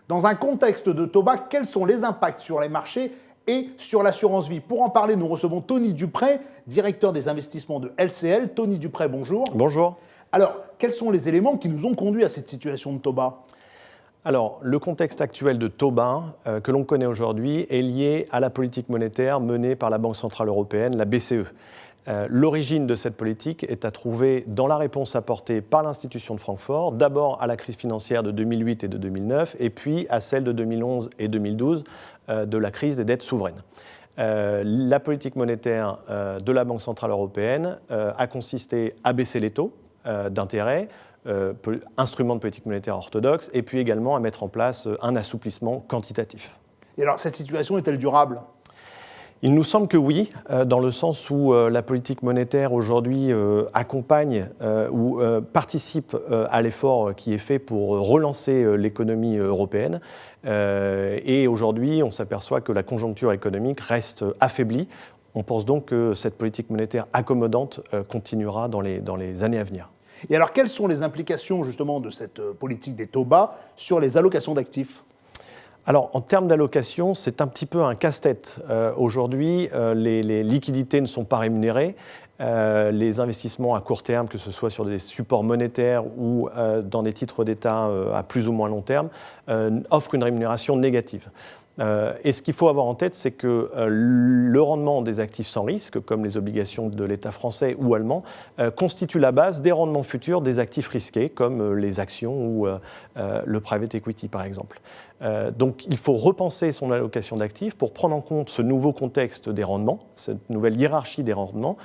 Dans un contexte de taux bas, quels sont les impacts sur les marchés et sur l'assurance vie? Pour en parler, nous recevons Tony Duprey, directeur des investissements de LCL. Tony Duprey, bonjour. Bonjour. Alors, quels sont les éléments qui nous ont conduits à cette situation de taux bas? Alors, le contexte actuel de taux bas que l'on connaît aujourd'hui est lié à la politique monétaire menée par la Banque centrale européenne, la BCE. L'origine de cette politique est à trouver dans la réponse apportée par l'institution de Francfort, d'abord à la crise financière de 2008 et de 2009, et puis à celle de 2011 et 2012 de la crise des dettes souveraines. La politique monétaire de la Banque centrale européenne a consisté à baisser les taux d'intérêt, instrument de politique monétaire orthodoxe, et puis également à mettre en place un assouplissement quantitatif. Et alors, cette situation est-elle durable ? Il nous semble que oui, dans le sens où la politique monétaire aujourd'hui accompagne ou participe à l'effort qui est fait pour relancer l'économie européenne. Et aujourd'hui, on s'aperçoit que la conjoncture économique reste affaiblie. On pense donc que cette politique monétaire accommodante continuera dans les années à venir. Et alors, quelles sont les implications justement de cette politique des taux bas sur les allocations d'actifs ? Alors, en termes d'allocation, c'est un petit peu un casse-tête. Aujourd'hui, les liquidités ne sont pas rémunérées. Les investissements à court terme, que ce soit sur des supports monétaires ou dans des titres d'État à plus ou moins long terme, offrent une rémunération négative. Et ce qu'il faut avoir en tête, c'est que le rendement des actifs sans risque, comme les obligations de l'État français ou allemand, constitue la base des rendements futurs des actifs risqués, comme les actions ou le private equity, par exemple. Donc il faut repenser son allocation d'actifs pour prendre en compte ce nouveau contexte des rendements, cette nouvelle hiérarchie des rendements,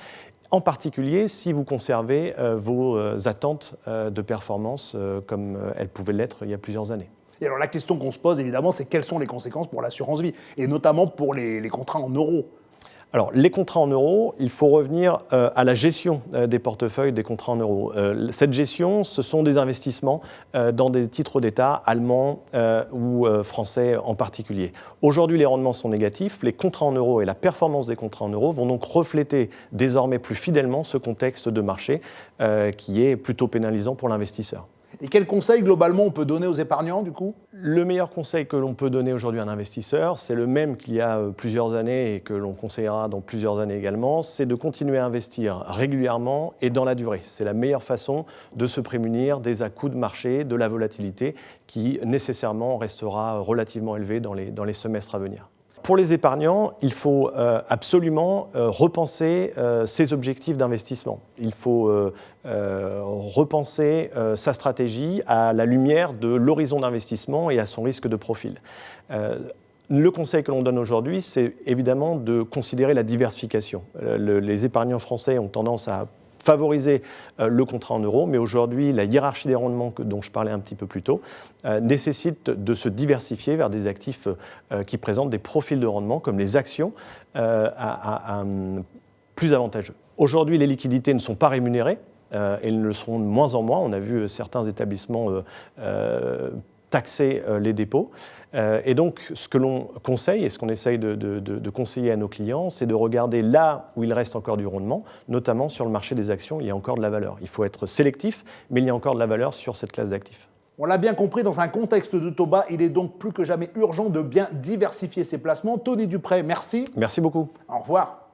en particulier si vous conservez vos attentes de performance comme elles pouvaient l'être il y a plusieurs années. Et alors la question qu'on se pose évidemment, c'est quelles sont les conséquences pour l'assurance vie, et notamment pour les contrats en euros. Alors, les contrats en euros, il faut revenir à la gestion des portefeuilles des contrats en euros. Cette gestion, ce sont des investissements dans des titres d'État allemands ou français en particulier. Aujourd'hui, les rendements sont négatifs. Les contrats en euros et la performance des contrats en euros vont donc refléter désormais plus fidèlement ce contexte de marché qui est plutôt pénalisant pour l'investisseur. Et quels conseils, globalement, on peut donner aux épargnants, du coup ? Le meilleur conseil que l'on peut donner aujourd'hui à un investisseur, c'est le même qu'il y a plusieurs années et que l'on conseillera dans plusieurs années également, c'est de continuer à investir régulièrement et dans la durée. C'est la meilleure façon de se prémunir des à-coups de marché, de la volatilité qui nécessairement restera relativement élevée dans les semestres à venir. Pour les épargnants, il faut absolument repenser ses objectifs d'investissement. Il faut repenser sa stratégie à la lumière de l'horizon d'investissement et à son risque de profil. Le conseil que l'on donne aujourd'hui, c'est évidemment de considérer la diversification. Les épargnants français ont tendance à favoriser le contrat en euros, mais aujourd'hui, la hiérarchie des rendements dont je parlais un petit peu plus tôt nécessite de se diversifier vers des actifs qui présentent des profils de rendement, comme les actions, plus avantageux. Aujourd'hui, les liquidités ne sont pas rémunérées, elles le seront de moins en moins. On a vu certains établissements taxer les dépôts. Et donc, ce que l'on conseille et ce qu'on essaye de conseiller à nos clients, c'est de regarder là où il reste encore du rendement, notamment sur le marché des actions, il y a encore de la valeur. Il faut être sélectif, mais il y a encore de la valeur sur cette classe d'actifs. On l'a bien compris, dans un contexte de taux bas, il est donc plus que jamais urgent de bien diversifier ses placements. Tony Duprey, merci. Merci beaucoup. Au revoir.